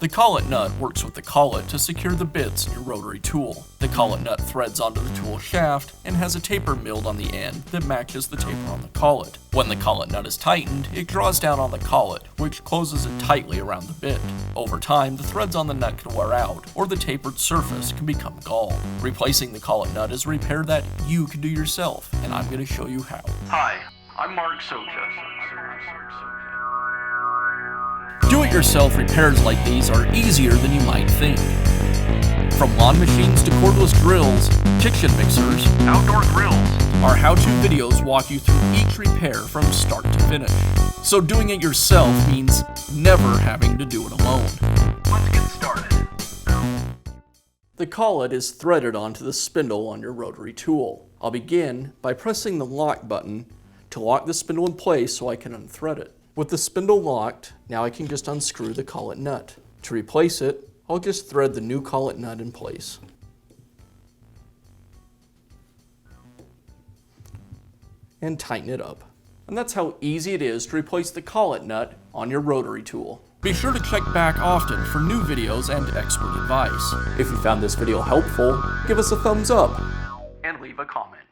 The collet nut works with the collet to secure the bits in your rotary tool. The collet nut threads onto the tool shaft and has a taper milled on the end that matches the taper on the collet. When the collet nut is tightened, it draws down on the collet, which closes it tightly around the bit. Over time, the threads on the nut can wear out, or the tapered surface can become galled. Replacing the collet nut is a repair that you can do yourself, and I'm going to show you how. Hi, I'm Mark Socha. Do-it-yourself repairs like these are easier than you might think. From lawn machines to cordless drills, kitchen mixers, Outdoor grills. our how-to videos walk you through each repair from start to finish. So doing it yourself means never having to do it alone. Let's get started. The collet is threaded onto the spindle on your rotary tool. I'll begin by pressing the lock button to lock the spindle in place so I can unthread it. With the spindle locked, now I can just unscrew the collet nut. To replace it, I'll just thread the new collet nut in place. And tighten it up. And that's how easy it is to replace the collet nut on your rotary tool. Be sure to check back often for new videos and expert advice. If you found this video helpful, give us a thumbs up. And leave a comment.